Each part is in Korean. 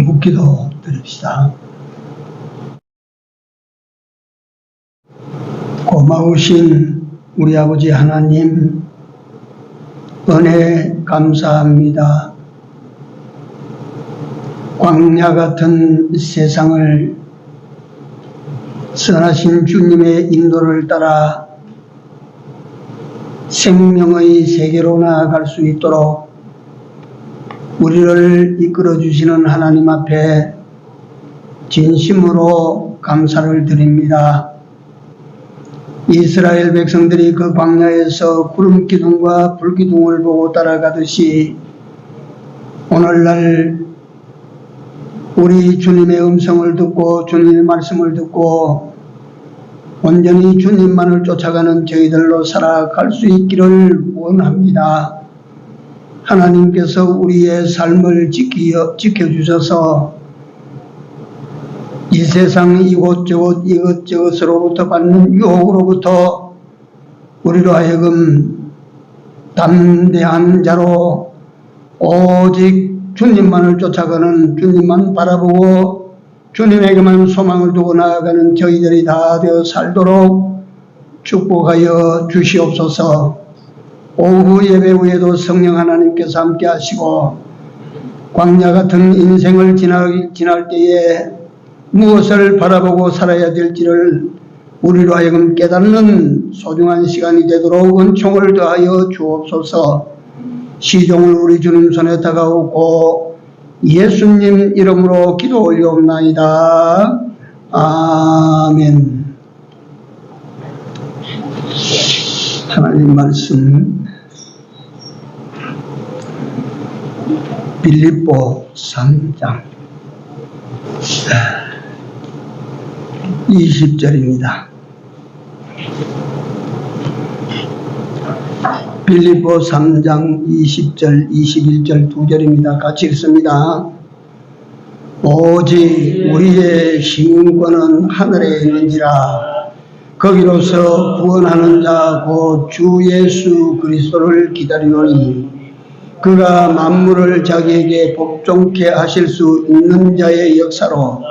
중국기도 드립시다. 고마우신 우리 아버지 하나님, 은혜 감사합니다. 광야 같은 세상을 선하신 주님의 인도를 따라 생명의 세계로 나아갈 수 있도록 우리를 이끌어 주시는 하나님 앞에 진심으로 감사를 드립니다. 이스라엘 백성들이 그 광야에서 구름 기둥과 불 기둥을 보고 따라가듯이 오늘날 우리 주님의 음성을 듣고 주님의 말씀을 듣고 온전히 주님만을 쫓아가는 저희들로 살아갈 수 있기를 원합니다. 하나님께서 우리의 삶을 지켜주셔서 이 세상 이곳저곳 이것저것으로부터 받는 유혹으로부터 우리로 하여금 담대한 자로 오직 주님만을 쫓아가는, 주님만 바라보고 주님에게만 소망을 두고 나아가는 저희들이 다 되어 살도록 축복하여 주시옵소서. 오후 예배 후에도 성령 하나님께서 함께 하시고 광야 같은 인생을 지날 때에 무엇을 바라보고 살아야 될지를 우리로 하여금 깨닫는 소중한 시간이 되도록 은총을 더하여 주옵소서. 시종을 우리 주님 손에 다가오고 예수님 이름으로 기도 올려옵나이다. 아멘. 하나님 말씀 빌립보 3장 20절입니다. 빌립보 3장 20절 21절 두 절입니다. 같이 읽습니다. 오직 우리의 시민권은 하늘에 있는지라 거기로서 구원하는 자 곧 주 예수 그리스도를 기다리노니 그가 만물을 자기에게 복종케 하실 수 있는 자의 역사로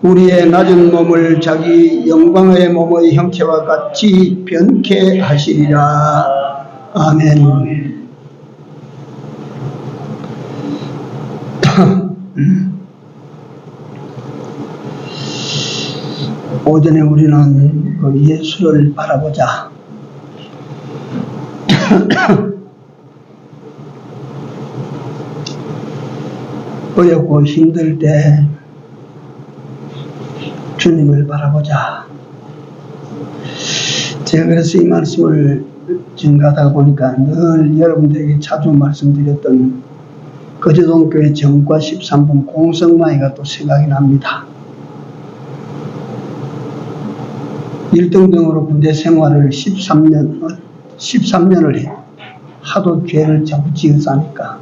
우리의 낮은 몸을 자기 영광의 몸의 형체와 같이 변케 하시리라. 아멘. 오전에 우리는 그 예수를 바라보자. 어렵고 힘들 때 주님을 바라보자. 제가 그래서 이 말씀을 증가하다 보니까 늘 여러분들에게 자주 말씀드렸던 거제동교회 정과 13번 공성마이가 또 생각이 납니다. 1등등으로 군대 생활을 13년을 해. 하도 죄를 자꾸 지어서 하니까.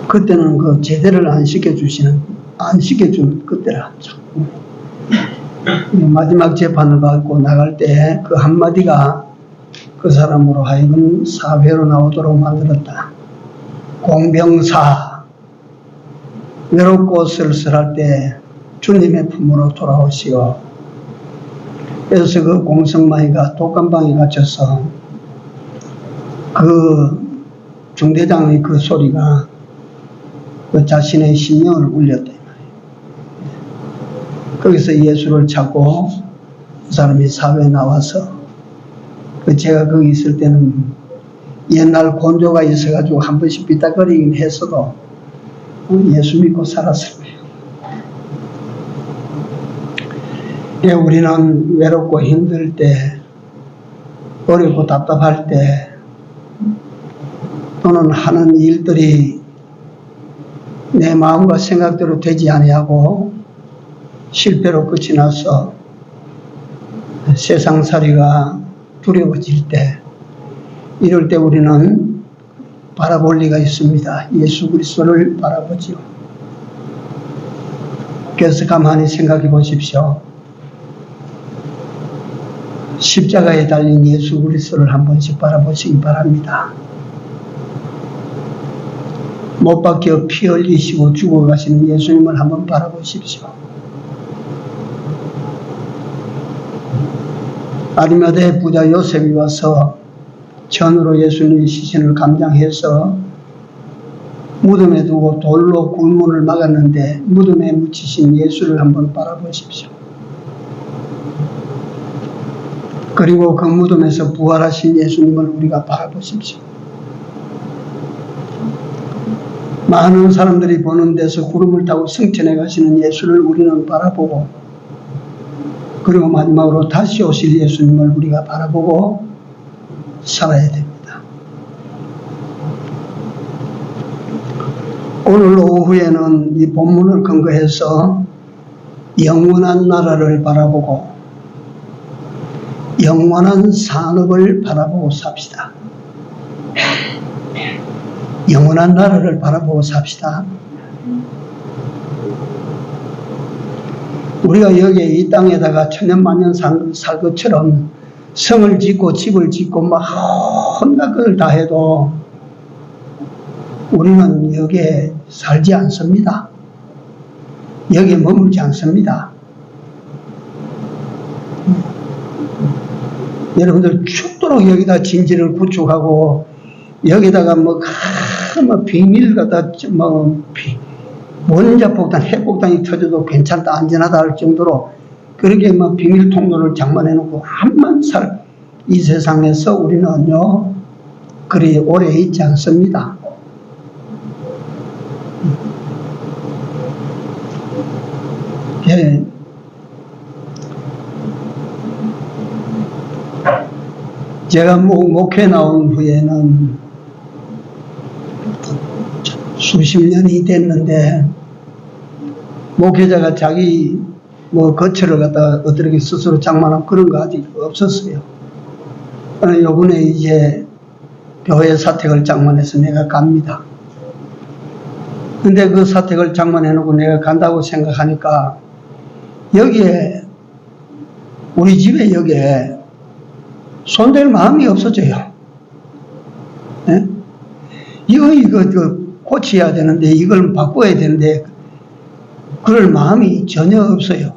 그때는 그 제대를 안 시켜주는 그때라. 마지막 재판을 받고 나갈 때 그 한마디가 그 사람으로 하여금 사회로 나오도록 만들었다. 공병사, 외롭고 쓸쓸할 때 주님의 품으로 돌아오시오. 그래서 그 공성마이가 독감방에 갇혀서 그 중대장의 그 소리가 그 자신의 심령을 울렸다. 거기서 예수를 찾고 그 사람이 사회에 나와서 제가 거기 있을 때는 옛날 곤조가 있어가지고 한 번씩 삐딱거리긴 했어도 예수 믿고 살았을 거예요. 우리는 외롭고 힘들 때, 어렵고 답답할 때, 또는 하는 일들이 내 마음과 생각대로 되지 아니하고 실패로 끝이 나서 세상살이가 두려워질 때, 이럴 때 우리는 바라볼 리가 있습니다. 예수 그리스도를 바라보지요. 그래서 가만히 생각해 보십시오. 십자가에 달린 예수 그리스도를 한 번씩 바라보시기 바랍니다. 못 박혀 피 흘리시고 죽어가시는 예수님을 한번 바라보십시오. 아리마대 부자 요셉이 와서 전으로 예수님의 시신을 감장해서 무덤에 두고 돌로 굴문을 막았는데 무덤에 묻히신 예수를 한번 바라보십시오. 그리고 그 무덤에서 부활하신 예수님을 우리가 바라보십시오. 많은 사람들이 보는 데서 구름을 타고 승천해 가시는 예수를 우리는 바라보고, 그리고 마지막으로 다시 오실 예수님을 우리가 바라보고 살아야 됩니다. 오늘 오후에는 이 본문을 근거해서 영원한 나라를 바라보고 영원한 산업을 바라보고 삽시다. 영원한 나라를 바라보고 삽시다. 우리가 여기에 이 땅에다가 천년만년 살 것처럼 성을 짓고 집을 짓고 막 온갖 걸 다 해도 우리는 여기에 살지 않습니다. 여기에 머물지 않습니다. 여러분들 죽도록 여기다 진지를 구축하고 여기다가 뭐 비밀 갖다 원자폭탄, 핵폭탄이 터져도 괜찮다, 안전하다 할 정도로 그렇게 막 비밀 통로를 장만해 놓고 한만 살 이 세상에서 우리는요 그리 오래 있지 않습니다. 예. 제가 목회 나온 후에는 수십 년이 됐는데 목회자가 자기 거처를 갖다가 어떻게 스스로 장만하고 그런 거 아직 없었어요. 요번에 이제 교회 사택을 장만해서 내가 갑니다. 근데 그 사택을 장만해 놓고 내가 간다고 생각하니까 여기에 우리 집에 여기에 손댈 마음이 없어져요. 네? 이거 고쳐야 되는데 이걸 바꿔야 되는데 그럴 마음이 전혀 없어요.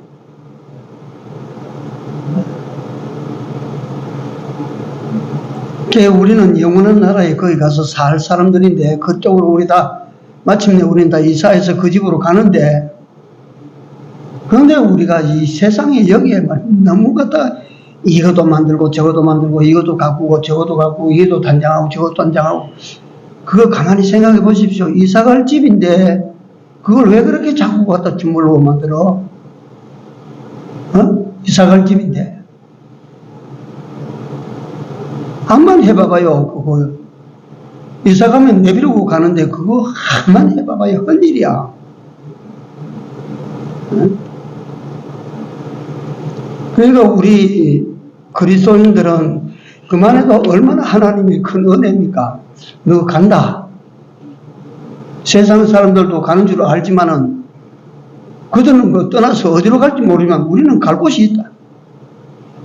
우리는 영원한 나라에 거기 가서 살 사람들인데 그쪽으로 우리 다 마침내 우리는 다 이사해서 그 집으로 가는데, 그런데 우리가 이 세상에 여기에 너무 갖다 이것도 만들고 저것도 만들고 이것도 가꾸고 저것도 가꾸고 이것도 단장하고 저것도 단장하고, 그거 가만히 생각해 보십시오. 이사갈 집인데 그걸 왜 그렇게 자꾸 갖다 주물러 만들어? 이사갈 집인데. 한번 해봐봐요. 그거 이사가면 내비르고 가는데 그거 한번 해봐봐요. 헛일이야. 그러니까 우리 그리스도인들은 그만해도 얼마나 하나님이 큰 은혜입니까? 너 간다. 세상 사람들도 가는 줄 알지만은 그들은 떠나서 어디로 갈지 모르지만 우리는 갈 곳이 있다.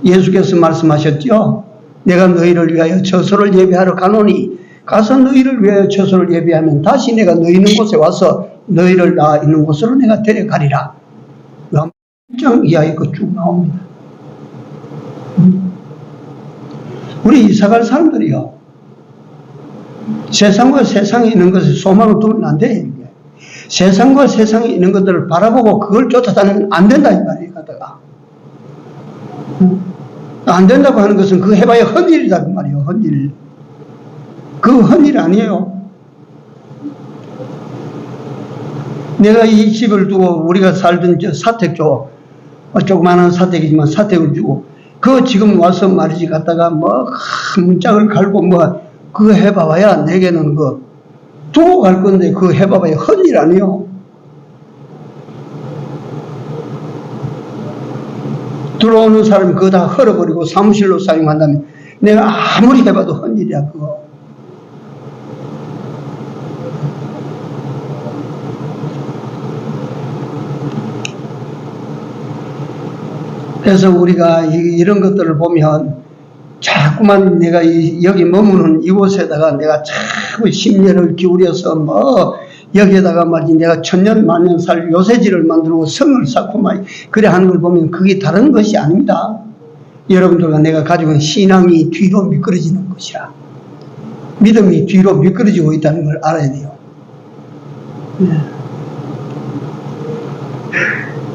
예수께서 말씀하셨죠. 내가 너희를 위하여 처소를 예비하러 가노니 가서 너희를 위하여 처소를 예비하면 다시 내가 너희 있는 곳에 와서 너희를 나 있는 곳으로 내가 데려가리라. 1장 이하에 쭉 나옵니다. 우리 이사갈 사람들이요, 세상과 세상에 있는 것을 소망을 두면 안 돼. 세상과 세상에 있는 것들을 바라보고 그걸 쫓아다니면 안 된다 이 말이에요. 가다가 안 된다고 하는 것은 그거 해봐야 헛일이다 그 말이에요. 헛일. 그거 헛일 아니에요. 내가 이 집을 두고 우리가 살던 저 사택 줘, 조그마한 사택이지만 사택을 주고 그거 지금 와서 말이지 갖다가 문짝을 갈고 그거 해봐봐야 내게는 두고 갈 건데 그거 해봐봐야 헛일 아니에요. 들어오는 사람이 그거 다 헐어버리고 사무실로 사용한다면 내가 아무리 해봐도 헛일이야 그거. 그래서 우리가 이런 것들을 보면 자꾸만 내가 여기 머무는 이곳에다가 내가 자꾸 심려를 기울여서 여기에다가 말이지 내가 천년 만년 살 요새지를 만들고 성을 쌓고 막 그래 하는 걸 보면 그게 다른 것이 아닙니다. 여러분들과 내가 가지고 있는 신앙이 뒤로 미끄러지는 것이라. 믿음이 뒤로 미끄러지고 있다는 걸 알아야 돼요.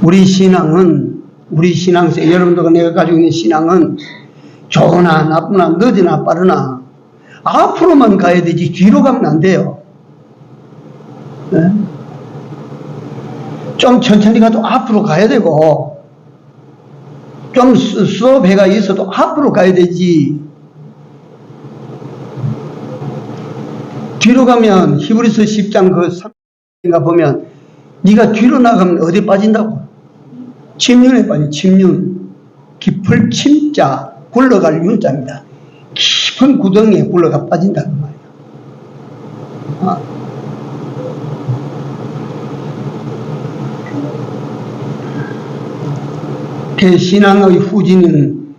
우리 신앙은, 우리 신앙생, 여러분들과 내가 가지고 있는 신앙은 좋으나 나쁘나 늦으나 빠르나 앞으로만 가야 되지 뒤로 가면 안 돼요. 좀 천천히 가도 앞으로 가야 되고, 좀 수업회가 있어도 앞으로 가야 되지. 뒤로 가면 히브리서 10장 그 3가 보면 네가 뒤로 나가면 어디 빠진다고? 침륜에 빠져. 침륜. 깊을 침자, 굴러갈 윤자입니다. 깊은 구덩이에 굴러가 빠진다는 말이에요. 그 신앙의 후진은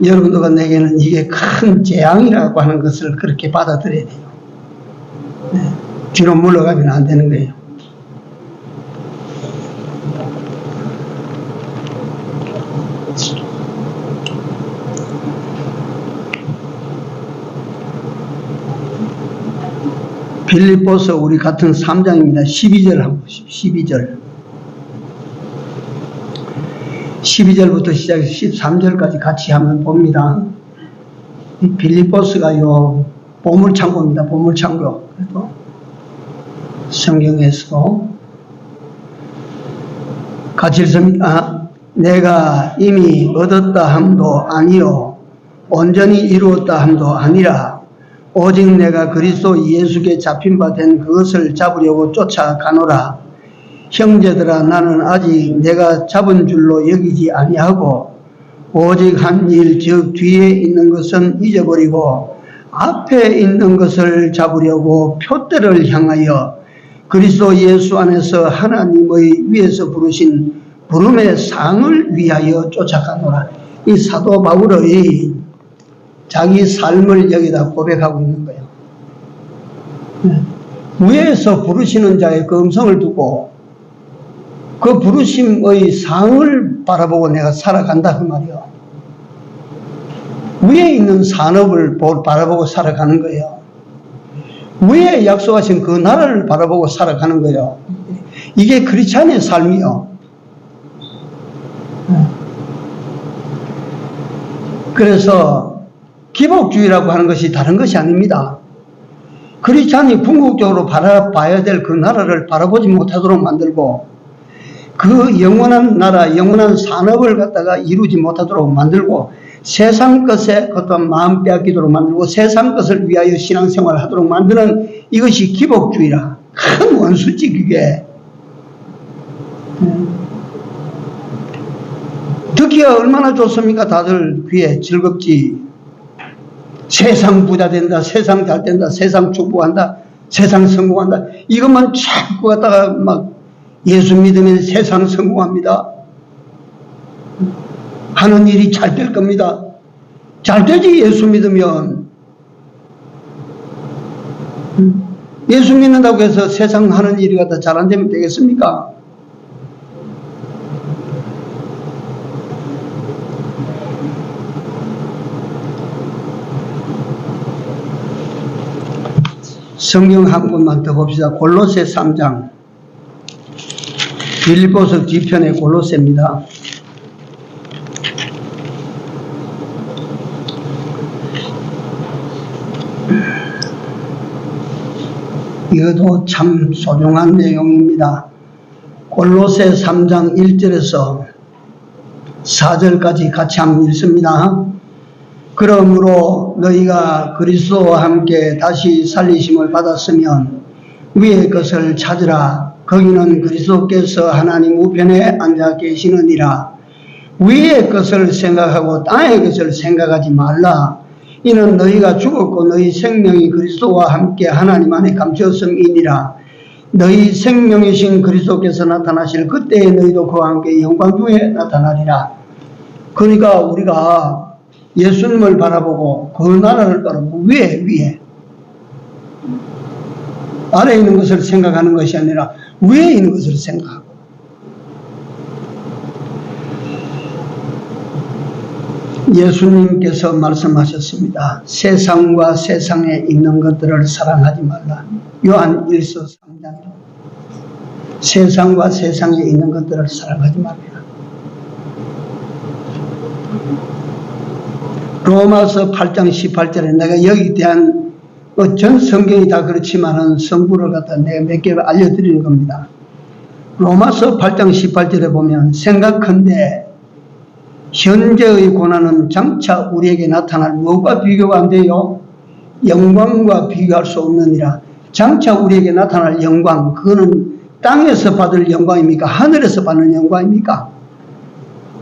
여러분들과 내게는 이게 큰 재앙이라고 하는 것을 그렇게 받아들여야 돼요. 뒤로 물러가면 안 되는 거예요. 빌립보서 우리 같은 3장입니다. 12절 한번 보십시오. 12절부터 시작해서 13절까지 같이 한번 봅니다. 이 빌립보서가요, 보물창고입니다. 보물창고. 그래도 성경에서도 같이 읽습니다. 내가 이미 얻었다 함도 아니요 온전히 이루었다 함도 아니라 오직 내가 그리스도 예수께 잡힌 바 된 그것을 잡으려고 쫓아가노라. 형제들아, 나는 아직 내가 잡은 줄로 여기지 아니하고 오직 한 일, 즉 뒤에 있는 것은 잊어버리고 앞에 있는 것을 잡으려고 표대를 향하여 그리스도 예수 안에서 하나님의 위에서 부르신 부름의 상을 위하여 쫓아가노라. 이 사도 바울의 자기 삶을 여기다 고백하고 있는 거예요. 위에서 부르시는 자의 그 음성을 두고 그 부르심의 상을 바라보고 내가 살아간다 그 말이요. 위에 있는 산업을 바라보고 살아가는 거예요. 위에 약속하신 그 나라를 바라보고 살아가는 거예요. 이게 크리스찬의 삶이요. 그래서 기복주의라고 하는 것이 다른 것이 아닙니다. 크리스찬이 궁극적으로 바라봐야 될 그 나라를 바라보지 못하도록 만들고 그 영원한 나라, 영원한 산업을 갖다가 이루지 못하도록 만들고 세상 것에 어떤 마음 빼앗기도록 만들고 세상 것을 위하여 신앙생활을 하도록 만드는 이것이 기복주의라. 큰 원수지 그게. 듣기가 얼마나 좋습니까? 다들 귀에 즐겁지. 세상 부자 된다, 세상 잘 된다, 세상 축복한다, 세상 성공한다. 이것만 자꾸 갖다가 막 예수 믿으면 세상 성공합니다. 하는 일이 잘 될 겁니다. 잘 되지, 예수 믿으면. 예수 믿는다고 해서 세상 하는 일이 갖다 잘 안 되면 되겠습니까? 성경 한 권만 더 봅시다. 골로새 3장. 빌립보서 뒤편의 골로새입니다. 이것도 참 소중한 내용입니다. 골로새 3장 1절에서 4절까지 같이 한번 읽습니다. 그러므로 너희가 그리스도와 함께 다시 살리심을 받았으면 위의 것을 찾으라. 거기는 그리스도께서 하나님 우편에 앉아 계시느니라. 위의 것을 생각하고 땅의 것을 생각하지 말라. 이는 너희가 죽었고 너희 생명이 그리스도와 함께 하나님 안에 감추었음이니라. 너희 생명이신 그리스도께서 나타나실 그때에 너희도 그와 함께 영광 중에 나타나리라. 그러니까 우리가 예수님을 바라보고 그 나라를 바라보고 위에 아래에 있는 것을 생각하는 것이 아니라 위에 있는 것을 생각하고. 예수님께서 말씀하셨습니다. 세상과 세상에 있는 것들을 사랑하지 말라. 요한 1서 3장. 세상과 세상에 있는 것들을 사랑하지 말라. 로마서 8장 18절에 내가 여기에 대한 전 성경이 다 그렇지만은 성부를 갖다 내가 몇 개 알려드리는 겁니다. 로마서 8장 18절에 보면 생각컨대 현재의 고난은 장차 우리에게 나타날 무엇과 비교가 안 돼요? 영광과 비교할 수 없느니라. 장차 우리에게 나타날 영광, 그거는 땅에서 받을 영광입니까? 하늘에서 받는 영광입니까?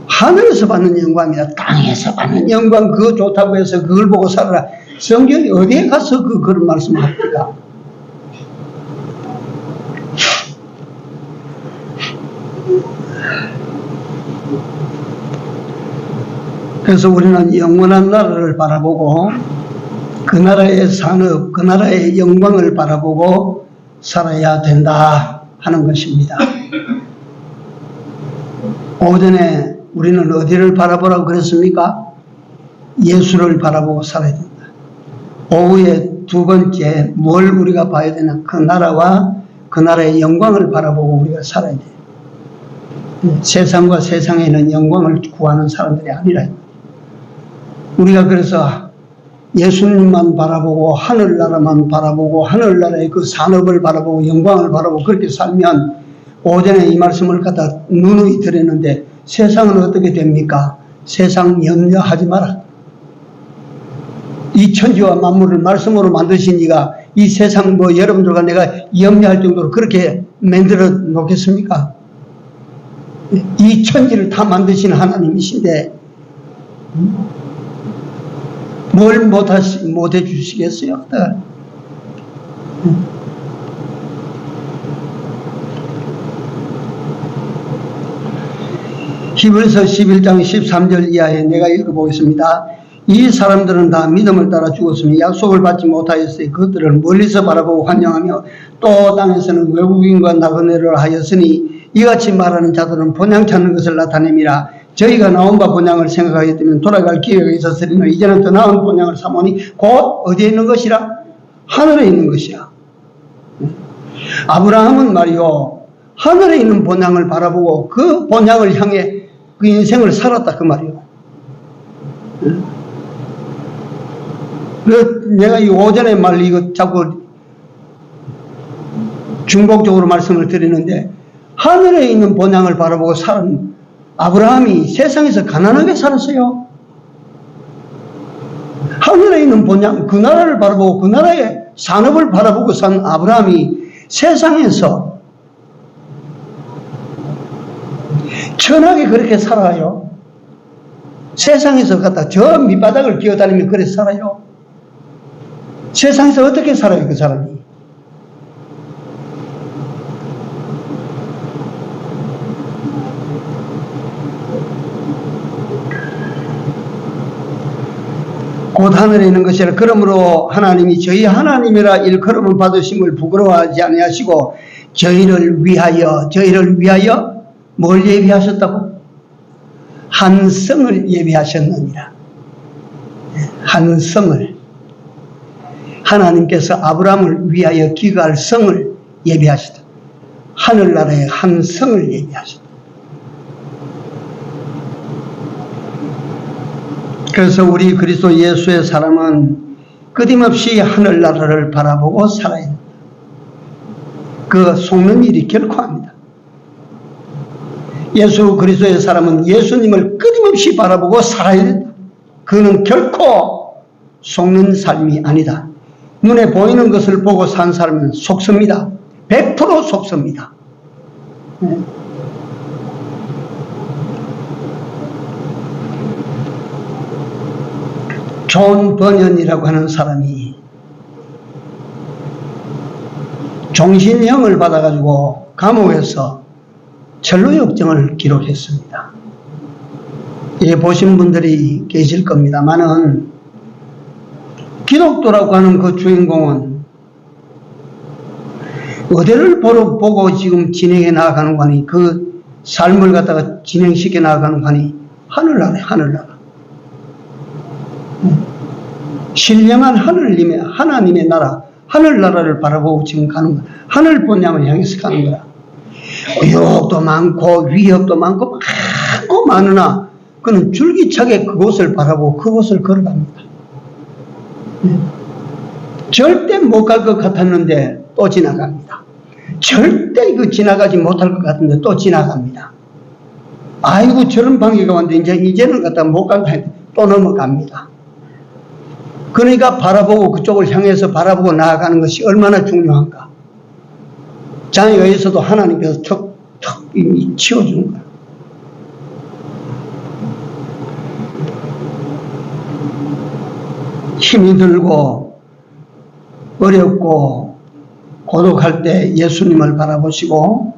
하늘에서 받는 영광입니다. 땅에서 받는 영광, 그거 좋다고 해서 그걸 보고 살아라. 성경이 어디에 가서 그런 말씀을 합니까? 그래서 우리는 영원한 나라를 바라보고 그 나라의 산업, 그 나라의 영광을 바라보고 살아야 된다 하는 것입니다. 오전에 우리는 어디를 바라보라고 그랬습니까? 예수를 바라보고 살아야 된다. 오후에 두 번째 뭘 우리가 봐야 되나? 그 나라와 그 나라의 영광을 바라보고 우리가 살아야 돼요. 세상과 세상에 있는 영광을 구하는 사람들이 아니라 우리가 그래서 예수님만 바라보고 하늘나라만 바라보고 하늘나라의 그 산업을 바라보고 영광을 바라보고 그렇게 살면 오전에 이 말씀을 갖다 누누이 드렸는데 세상은 어떻게 됩니까? 세상 염려하지 마라. 이 천지와 만물을 말씀으로 만드신 이가 이 세상 여러분들과 내가 염려할 정도로 그렇게 만들어 놓겠습니까? 이 천지를 다 만드신 하나님이신데 뭘 못해 주시겠어요? 히브리서 11장 13절 이하에 내가 읽어보겠습니다. 이 사람들은 다 믿음을 따라 죽었으며 약속을 받지 못하였으니 그것들을 멀리서 바라보고 환영하며 또 땅에서는 외국인과 나그네를 하였으니 이같이 말하는 자들은 본향 찾는 것을 나타냅니다. 저희가 나온 바 본향을 생각하기 때문에 돌아갈 기회가 있었으리나 이제는 더 나은 본향을 삼으니 곧 어디에 있는 것이라? 하늘에 있는 것이야. 아브라함은 말이요 하늘에 있는 본향을 바라보고 그 본향을 향해 그 인생을 살았다 그 말이요. 내가 이 오전에 말 이거 자꾸 중복적으로 말씀을 드리는데 하늘에 있는 본향을 바라보고 산 아브라함이 세상에서 가난하게 살았어요. 하늘에 있는 본향, 그 나라를 바라보고 그 나라의 산업을 바라보고 산 아브라함이 세상에서 천하게 그렇게 살아요. 세상에서 갖다 저 밑바닥을 기어다니며 그렇게 살아요. 세상에서 어떻게 살아요, 그 사람이? 곧 하늘에 있는 것이라. 그러므로 하나님이 저희 하나님이라 일컬음을 받으심을 부끄러워하지 아니하시고 저희를 위하여 뭘 예비하셨다고? 한 성을 예비하셨느니라. 한 성을. 하나님께서 아브라함을 위하여 기거할 성을 예비하셨다. 하늘나라의 한 성을 예비하셨다. 그래서 우리 그리스도 예수의 사람은 끊임없이 하늘나라를 바라보고 살아야 된다. 그 속는 일이 결코 아니다. 예수 그리스도의 사람은 예수님을 끊임없이 바라보고 살아야 된다. 그는 결코 속는 삶이 아니다. 눈에 보이는 것을 보고 산 사람은 속습니다. 100% 속습니다. 존 버년이라고 하는 사람이 종신형을 받아가지고 감옥에서 천루역정을 기록했습니다. 예, 보신 분들이 계실 겁니다만은 기독교라고 하는 그 주인공은 어디를 보고 지금 진행해 나가는 거니, 그 삶을 갖다가 진행시켜 나가는 거니, 하늘나라에 하늘나라. 신령한 하나님의 나라, 하늘나라를 바라보고 지금 가는 거야. 하늘 본향을 향해서 가는 거야. 유혹도 많고 위협도 많고 많으나 그는 줄기차게 그곳을 바라보고 그곳을 걸어갑니다. 절대 못 갈 것 같았는데 또 지나갑니다. 절대 지나가지 못할 것 같은데 또 지나갑니다. 아이고 저런 방해가 왔는데 이제는 갖다 못 간다 했는데 또 넘어갑니다. 그러니까 바라보고 그쪽을 향해서 바라보고 나아가는 것이 얼마나 중요한가. 장애가 있어도 하나님께서 척 치워주는 거야. 힘이 들고 어렵고 고독할 때 예수님을 바라보시고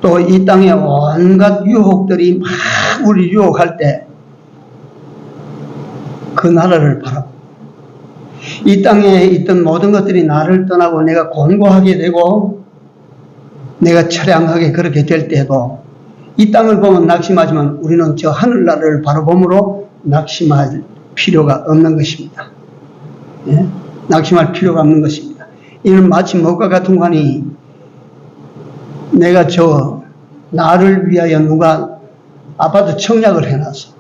또 이 땅에 온갖 유혹들이 막 우리 유혹할 때 그 나라를 바라보고 이 땅에 있던 모든 것들이 나를 떠나고 내가 곤고하게 되고 내가 처량하게 그렇게 될 때도 이 땅을 보면 낙심하지만 우리는 저 하늘나라를 바라봄으로 낙심할 필요가 없는 것입니다. 예? 낙심할 필요가 없는 것입니다. 이는 마치 뭐가 같은 거니 내가 나를 위하여 누가 아파트 청약을 해놨어.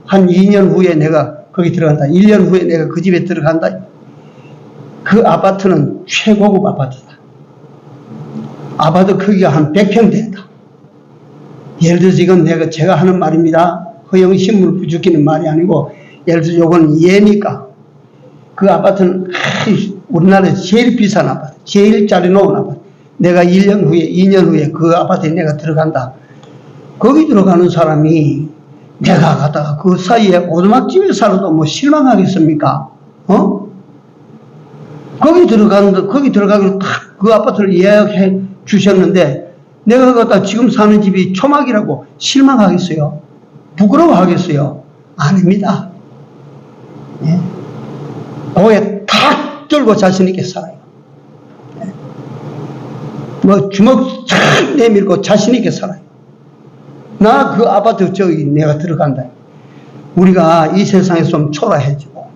한 2년 후에 내가 거기 들어간다. 1년 후에 내가 그 집에 들어간다. 그 아파트는 최고급 아파트다. 아파트 크기가 한 100평 된다. 예를 들어서 이건 제가 하는 말입니다. 허영신문 부추기는 말이 아니고 예를 들어서 이건 예니까 그 아파트는 우리나라에서 제일 비싼 아파트, 제일 잘 해놓은 아파트. 내가 1년 후에 2년 후에 그 아파트에 내가 들어간다. 거기 들어가는 사람이 내가 가다가 그 사이에 오두막집에 살아도 뭐 실망하겠습니까? 거기 들어가기로 딱 그 아파트를 예약해 주셨는데 내가 갖다 지금 사는 집이 초막이라고 실망하겠어요? 부끄러워하겠어요? 아닙니다. 예? 고개 탁 들고 자신있게 살아요. 예? 뭐 주먹 탁 내밀고 자신있게 살아요. 나 그 아파트 저기 내가 들어간다. 우리가 이 세상에서 좀 초라해지고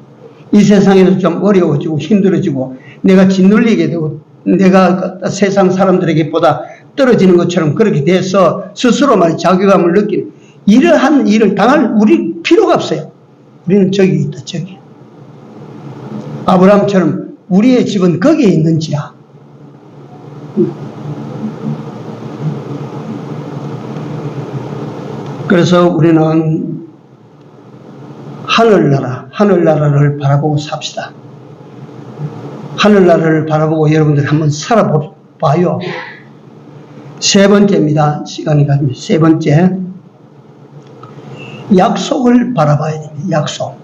이 세상에서 좀 어려워지고 힘들어지고 내가 짓눌리게 되고 내가 세상 사람들에게 보다 떨어지는 것처럼 그렇게 돼서 스스로만 자괴감을 느끼는 이러한 일을 당할 우리 필요가 없어요. 우리는 저기 있다 저기. 아브라함처럼 우리의 집은 거기에 있는지라. 그래서 우리는 하늘나라를 바라보고 삽시다. 하늘나라를 바라보고 여러분들 한번 살아봐요. 세 번째입니다. 시간이 가면 세 번째. 약속을 바라봐야 됩니다. 약속.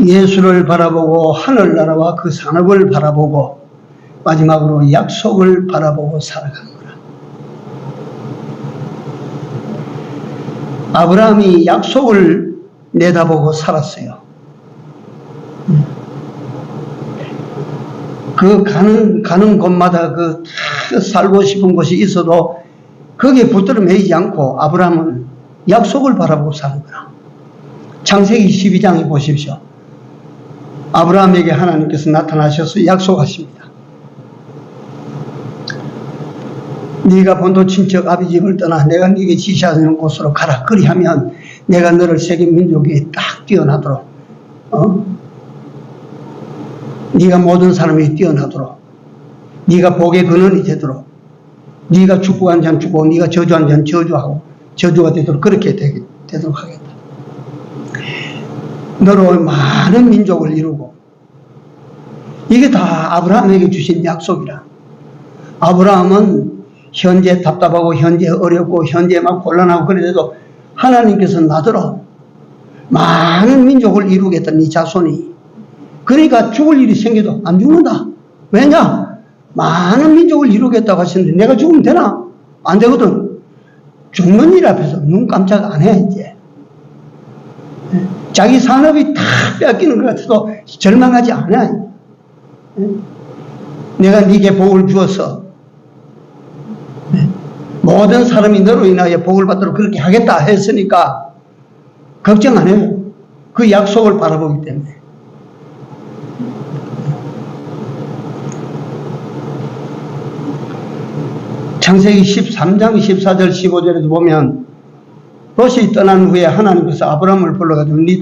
예수를 바라보고 하늘나라와 그 산업을 바라보고 마지막으로 약속을 바라보고 살아가는 거라. 아브라함이 약속을 내다보고 살았어요. 그 가는 곳마다 그 살고 싶은 곳이 있어도 거기에 붙들어 매이지 않고 아브라함은 약속을 바라보고 사는 거야. 창세기 12장에 보십시오. 아브라함에게 하나님께서 나타나셔서 약속하십니다. 네가 본토 친척 아비 집을 떠나 내가 네게 지시하는 곳으로 가라. 그리하면 내가 너를 세계 민족에 딱 뛰어나도록 네가 모든 사람이 뛰어나도록 네가 복의 근원이 되도록 네가 축복한 자는 축복하고 네가 저주한 자는 저주하고 저주가 되도록 그렇게 되도록 하겠다. 너로 많은 민족을 이루고 이게 다 아브라함에게 주신 약속이라. 아브라함은 현재 답답하고 현재 어렵고 현재 막 곤란하고 그래도 하나님께서 나더러 많은 민족을 이루겠다 네 자손이. 그러니까 죽을 일이 생겨도 안 죽는다. 왜냐? 많은 민족을 이루겠다고 하시는데 내가 죽으면 되나? 안 되거든. 죽는 일 앞에서 눈 깜짝 안 해 이제. 자기 산업이 다 뺏기는 것 같아도 절망하지 않아. 내가 네게 복을 주어서 모든 사람이 너로 인하여 복을 받도록 그렇게 하겠다 했으니까 걱정 안 해요. 그 약속을 바라보기 때문에. 창세기 13장 14절 15절에도 보면 롯이 떠난 후에 하나님께서 아브라함을 불러가지고 네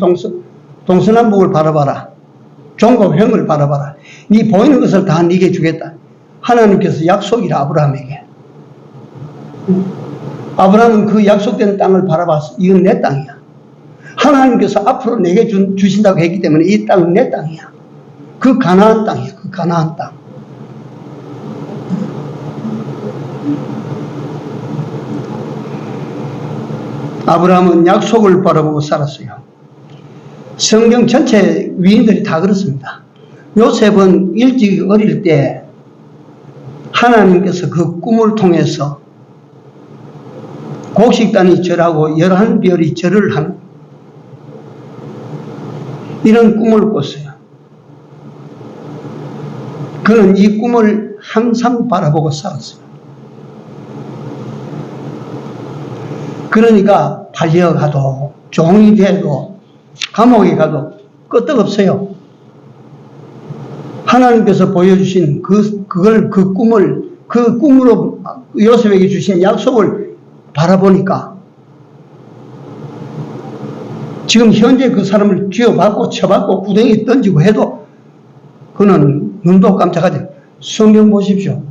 동서남북을 바라봐라. 종과 형을 바라봐라. 네 보이는 것을 다 네게 주겠다. 하나님께서 약속이라 아브라함에게. 아브라함은 그 약속된 땅을 바라봤어. 이건 내 땅이야. 하나님께서 앞으로 내게 주신다고 했기 때문에 이 땅은 내 땅이야. 그 가나안 땅이야. 그 가나안 땅. 아브라함은 약속을 바라보고 살았어요. 성경 전체 위인들이 다 그렇습니다. 요셉은 일찍 어릴 때 하나님께서 그 꿈을 통해서 곡식단이 절하고 11별이 절을 하는 이런 꿈을 꿨어요. 그는 이 꿈을 항상 바라보고 살았어요. 그러니까 달려가도 종이 돼도 감옥에 가도 끄떡없어요. 하나님께서 보여주신 그 꿈으로 요셉에게 주신 약속을 바라보니까 지금 현재 그 사람을 쥐어받고 쳐받고 구덩이에 던지고 해도 그는 눈도 깜짝하지. 성경 보십시오.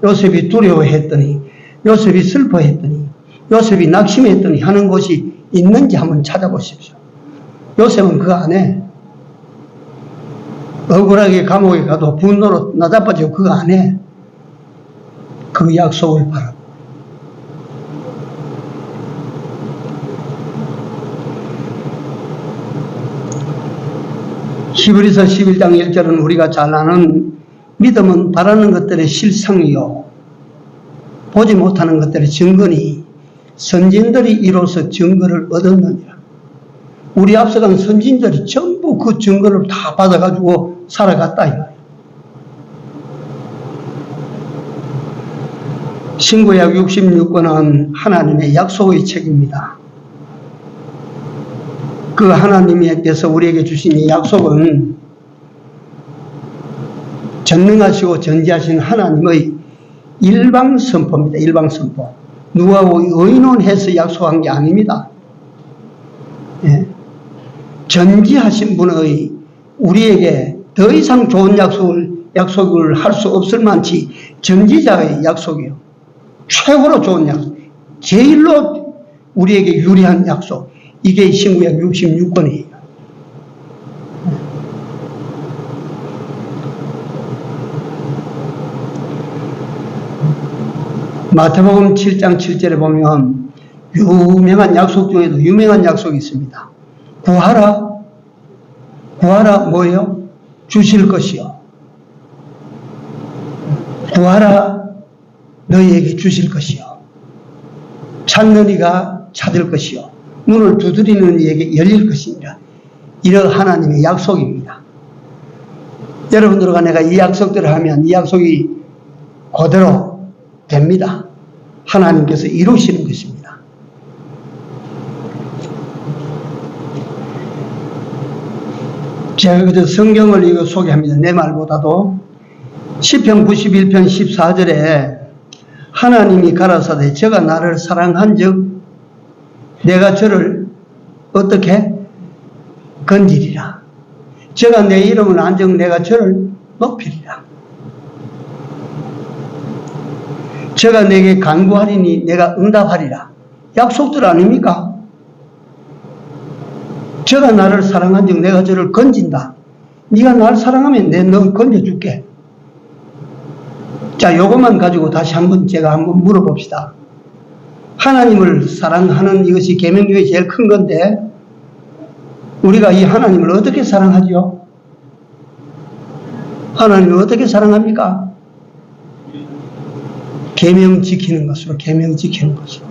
요셉이 두려워했더니, 요셉이 슬퍼했더니, 요셉이 낙심했더니 하는 것이 있는지 한번 찾아보십시오. 요셉은 그 안에 억울하게 감옥에 가도 분노로 나자빠지고 그 안에 그 약속을 바라보. 히브리서 11장 1절은 우리가 잘 아는 믿음은 바라는 것들의 실상이요 보지 못하는 것들의 증거니 선진들이 이로써 증거를 얻었느니라. 우리 앞서간 선진들이 전부 그 증거를 다 받아가지고 살아갔다 이거예요. 신구약 66권은 하나님의 약속의 책입니다. 그 하나님께서 우리에게 주신 이 약속은 전능하시고 전지하신 하나님의 일방선포입니다. 일방선포. 누구하고 의논해서 약속한 게 아닙니다. 예. 전지하신 분의 우리에게 더 이상 좋은 약속을 할 수 없을 만치 전지자의 약속이요. 최고로 좋은 약속. 제일로 우리에게 유리한 약속. 이게 신구약 66권이에요. 마태복음 7장 7절에 보면 유명한 약속 중에도 유명한 약속이 있습니다. 구하라. 구하라 뭐예요? 주실 것이요. 구하라 너희에게 주실 것이요. 찾는 이가 찾을 것이요. 문을 두드리는 이에게 열릴 것이니라. 이런 하나님의 약속입니다. 여러분들과 내가 이 약속들을 하면 이 약속이 그대로 됩니다. 하나님께서 이루시는 것입니다. 제가 그저 성경을 이거 소개합니다. 내 말보다도 시편 91편 14절에 하나님이 가라사대 저가 나를 사랑한 즉 내가 저를 어떻게 건지리라. 저가 내 이름을 안정 내가 저를 높이리라. 저가 내게 간구하리니 내가 응답하리라. 약속들 아닙니까? 저가 나를 사랑한 즉 내가 저를 건진다. 네가 나를 사랑하면 내가 너 건져줄게. 자, 요것만 가지고 다시 제가 한번 물어봅시다. 하나님을 사랑하는 이것이 계명 중에 제일 큰 건데 우리가 이 하나님을 어떻게 사랑하죠? 하나님을 어떻게 사랑합니까? 계명 지키는 것으로, 계명 지키는 것으로.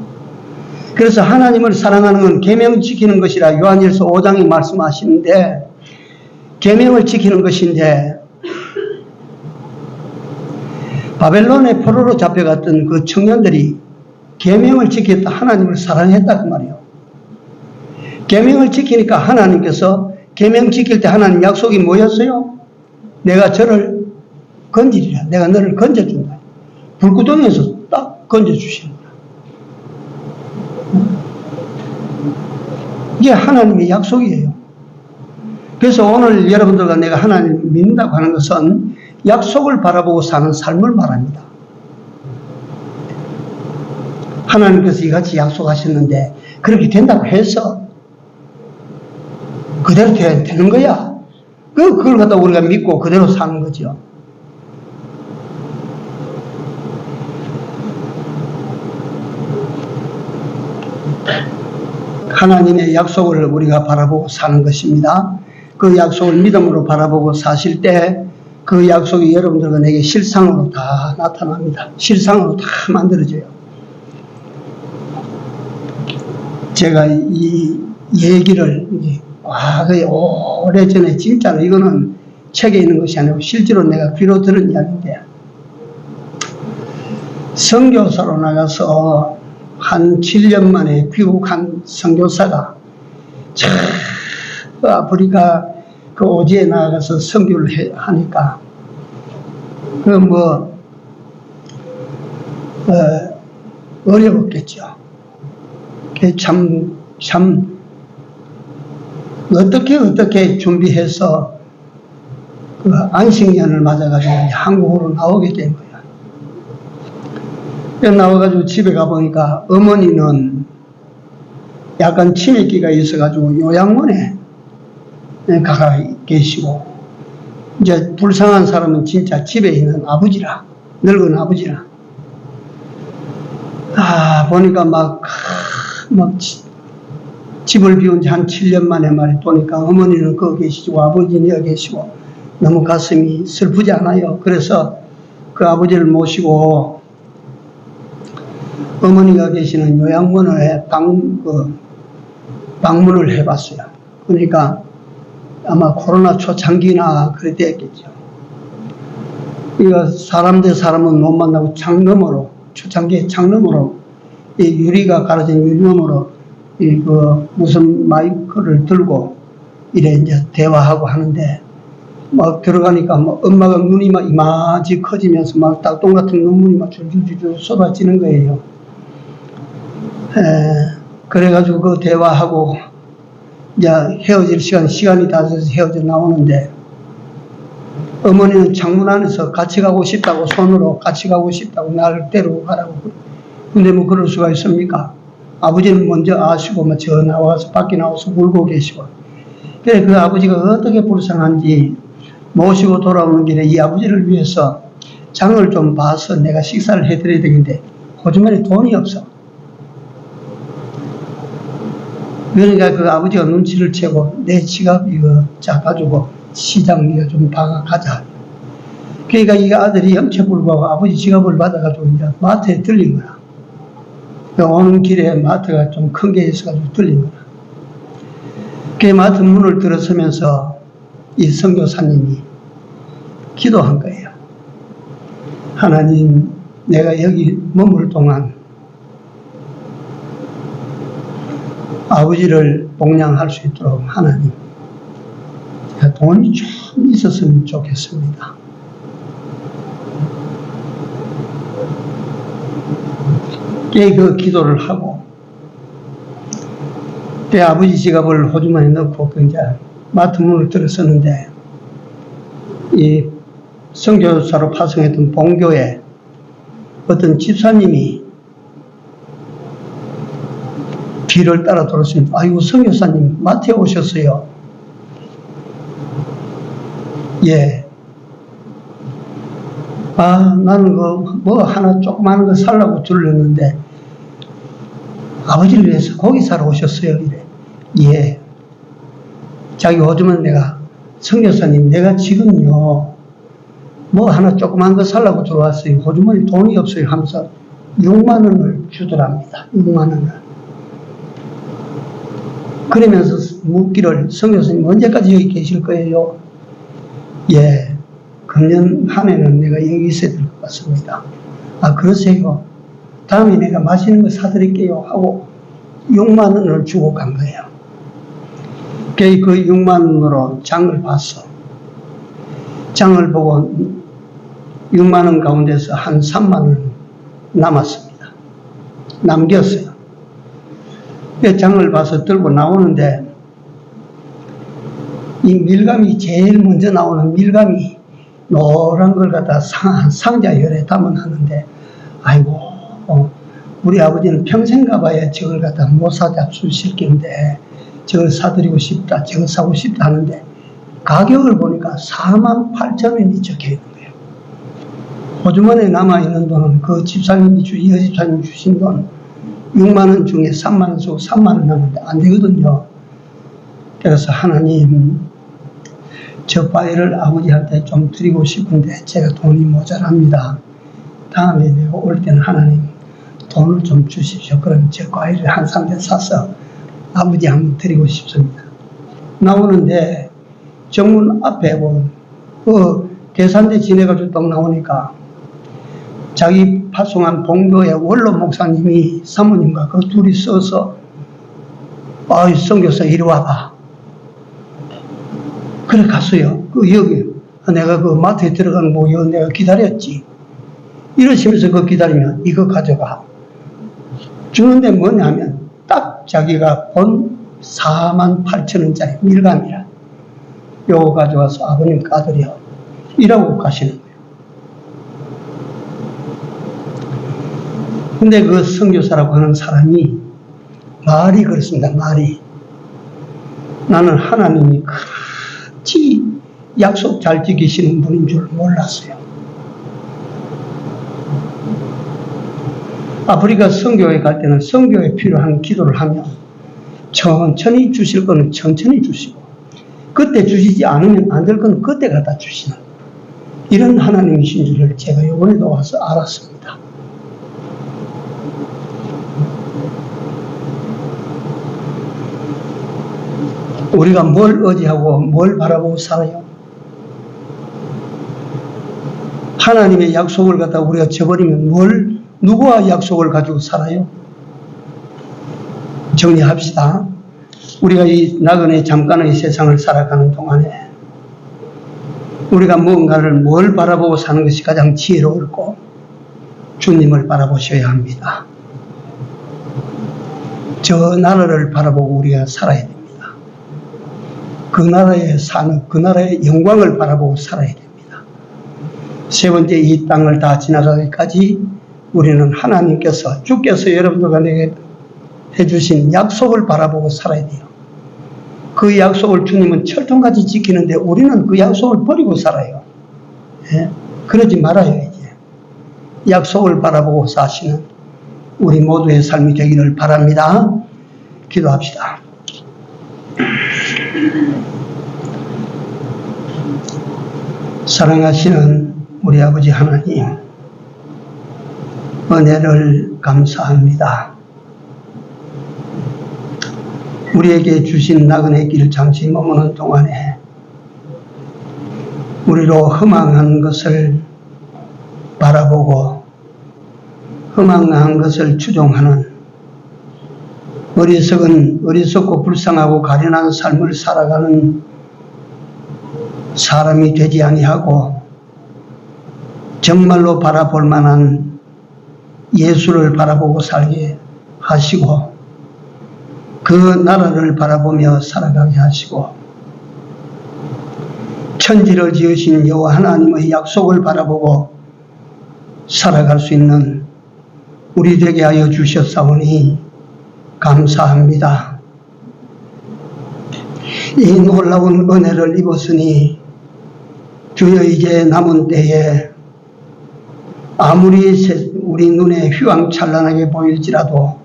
그래서 하나님을 사랑하는 건 계명 지키는 것이라 요한일서 5장이 말씀하시는데 계명을 지키는 것인데 바벨론의 포로로 잡혀갔던 그 청년들이 계명을 지켰다, 하나님을 사랑했다 그 말이에요. 계명을 지키니까 하나님께서 계명 지킬 때 하나님 약속이 뭐였어요? 내가 저를 건지리라. 내가 너를 건져준다. 불구덩이에서 딱 건져주시는 거야. 이게 하나님의 약속이에요. 그래서 오늘 여러분들과 내가 하나님을 믿는다고 하는 것은 약속을 바라보고 사는 삶을 말합니다. 하나님께서 이같이 약속하셨는데 그렇게 된다고 해서 그대로 되는 거야. 그걸 갖다 우리가 믿고 그대로 사는 거죠. 하나님의 약속을 우리가 바라보고 사는 것입니다. 그 약속을 믿음으로 바라보고 사실 때 그 약속이 여러분들과 내게 실상으로 다 나타납니다. 실상으로 다 만들어져요. 제가 이 얘기를 과거에 오래전에 진짜로 이거는 책에 있는 것이 아니고 실제로 내가 귀로 들은 이야기인데, 선교사로 나가서 한 7년 만에 귀국한 선교사가 저 아프리카 그 오지에 나가서 선교를 하니까 어려웠겠죠. 참 어떻게 준비해서 그 안식년을 맞아가지고 한국으로 나오게 된 거야. 나와가지고 집에 가보니까 어머니는 약간 치매기가 있어가지고 요양원에 가 계시고, 이제 불쌍한 사람은 진짜 집에 있는 아버지라, 늙은 아버지라. 보니까 막 집을 비운 지 한 7년 만에 말이 보니까 어머니는 거기 계시고 아버지는 여기 계시고 너무 가슴이 슬프지 않아요. 그래서 그 아버지를 모시고 어머니가 계시는 요양원에 방문을 해봤어요. 그러니까 아마 코로나 초창기나 그럴 때였겠죠. 이거 사람 대 사람은 못 만나고 창너머로, 초창기에 창너머로, 이 유리가 가려진 유리너머로 무슨 마이크를 들고 이래 이제 대화하고 하는데, 막 들어가니까 막 엄마가 눈이 막 이마지 커지면서 막 닭똥 같은 눈물이 막 줄줄줄 쏟아지는 거예요. 그래가지고 그 대화하고 이제 헤어질 시간이 다 돼서 헤어져 나오는데, 어머니는 창문 안에서 같이 가고 싶다고, 손으로 같이 가고 싶다고 나를 데리고 가라고. 근데 뭐 그럴 수가 있습니까? 아버지는 먼저 아시고 뭐 저 나와서 밖에 나와서 울고 계시고. 그래 그 아버지가 어떻게 불쌍한지 모시고 돌아오는 길에 이 아버지를 위해서 장을 좀 봐서 내가 식사를 해드려야 되는데 호주머니에 돈이 없어. 그러니까 그 아버지가 눈치를 채고 내 지갑 이거 가지고 시장 이거 좀 가자. 그러니까 이 아들이 형체불구하고 아버지 지갑을 받아가지고 이제 마트에 들린 거야. 오는 길에 마트가 좀 큰 게 있어가지고 들린 거야. 그 마트 문을 들어서면서 이 선교사님이 기도한 거예요. 하나님, 내가 여기 머물 동안 아버지를 복양할 수 있도록 하나님, 돈이 좀 있었으면 좋겠습니다. 그 기도를 하고, 내 아버지 지갑을 호주머니에 넣고 이제 마트 문을 들어서는데, 이 선교사로 파송했던 본교에 어떤 집사님이 길을 따라 돌았습니다. 아이고, 선교사님 마트에 오셨어요. 예. 나는 뭐 하나 조그마한 거 살라고 들렸는데 아버지를 위해서 고기 사러 오셨어요. 이래. 예. 자기 오주면 내가, 선교사님 내가 지금요 뭐 하나 조그마한 거 살라고 들어왔어요. 호주머니 돈이 없어요 하면서 6만 원을 주더랍니다. 6만 원을. 그러면서 묻기를, 선교사님 언제까지 여기 계실 거예요? 예. 금년 한 해는 내가 여기 있어야 될 것 같습니다. 아, 그러세요. 다음에 내가 맛있는 거 사드릴게요 하고 6만 원을 주고 간 거예요. 그 6만 원으로 장을 봤어. 장을 보고 6만 원 가운데서 한 3만 원 남았습니다. 남겼어요. 장을 봐서 들고 나오는데 이 밀감이 제일 먼저 나오는 밀감이 노란 걸 갖다 상자 열에 담아놨는데 아이고 우리 아버지는 평생 가봐야 저걸 갖다 못 사잡수실 건데 저걸 사드리고 싶다 저걸 사고 싶다 하는데 가격을 보니까 48,000원이 적혀있는 거예요. 호주머니에 남아있는 돈은 그 여집사님이 주신 돈 6만원 중에 3만원 쓰고 3만원 남았는데 안 되거든요. 그래서 하나님 저 과일을 아버지한테 좀 드리고 싶은데 제가 돈이 모자랍니다. 다음에 내가 올 때는 하나님 돈을 좀 주십시오. 그럼 저 과일을 한 상자 사서 아버지 한번 드리고 싶습니다. 나오는데 정문 앞에 대산대 지내가지고 딱 나오니까 자기 파송한 봉교의 원로 목사님이 사모님과 그 둘이 써서 선교사 이리 와봐. 그래 갔어요. 여기 내가 그 마트에 들어가는 거 내가 기다렸지. 이러시면서 그거 기다리면 이거 가져가. 주는데 뭐냐면 딱 자기가 본 48,000원짜리 밀감이라. 요거 가져와서 아버님 까드려. 이라고 가시는 거예요. 근데 그 선교사라고 하는 사람이 말이 그렇습니다. 말이. 나는 하나님이 그렇지 약속 잘 지키시는 분인 줄 몰랐어요. 아프리카 선교에 갈 때는 선교에 필요한 기도를 하면 천천히 주실 거는 천천히 주시고 그때 주시지 않으면 안 될 거는 그때 갖다 주시는 이런 하나님이신 줄을 제가 이번에도 와서 알았습니다. 우리가 뭘 의지하고 뭘 바라보고 살아요? 하나님의 약속을 갖다 우리가 저버리면 누구와 약속을 가지고 살아요? 정리합시다. 우리가 이 나그네 잠깐의 세상을 살아가는 동안에 우리가 뭘 바라보고 사는 것이 가장 지혜로울고 주님을 바라보셔야 합니다. 저 나라를 바라보고 우리가 살아야 됩니다. 그 나라의 그 나라의 영광을 바라보고 살아야 됩니다. 세 번째, 이 땅을 다 지나가기까지 우리는 하나님께서 주께서 여러분들과 내게 해주신 약속을 바라보고 살아야 돼요. 그 약속을 주님은 철통같이 지키는데 우리는 그 약속을 버리고 살아요. 예? 그러지 말아요. 이제 약속을 바라보고 사시는 우리 모두의 삶이 되기를 바랍니다. 기도합시다. 사랑하시는 우리 아버지 하나님, 은혜를 감사합니다. 우리에게 주신 나그네 길 잠시 머무는 동안에 우리로 허망한 것을 바라보고 허망한 것을 추종하는 어리석고 불쌍하고 가련한 삶을 살아가는 사람이 되지 아니하고 정말로 바라볼 만한 예수를 바라보고 살게 하시고 그 나라를 바라보며 살아가게 하시고 천지를 지으신 여호와 하나님의 약속을 바라보고 살아갈 수 있는 우리 되게 하여 주셨사오니 감사합니다. 이 놀라운 은혜를 입었으니 주여 이제 남은 때에 아무리 우리 눈에 휘황찬란하게 보일지라도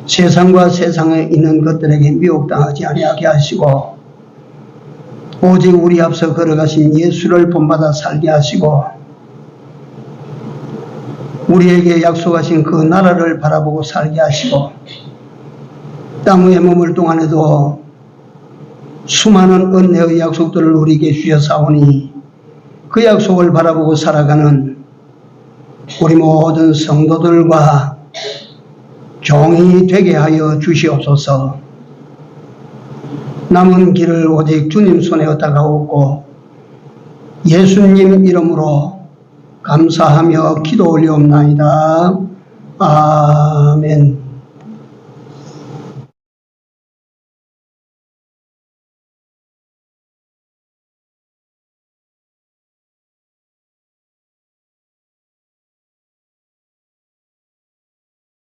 세상과 세상에 있는 것들에게 미혹당하지 아니하게 하시고 오직 우리 앞서 걸어가신 예수를 본받아 살게 하시고 우리에게 약속하신 그 나라를 바라보고 살게 하시고 땅 위에 머물 동안에도 수많은 은혜의 약속들을 우리에게 주셨사오니 그 약속을 바라보고 살아가는 우리 모든 성도들과 종이 되게 하여 주시옵소서. 남은 길을 오직 주님 손에 얻다가오고 예수님 이름으로 감사하며 기도 올리옵나이다. 아멘.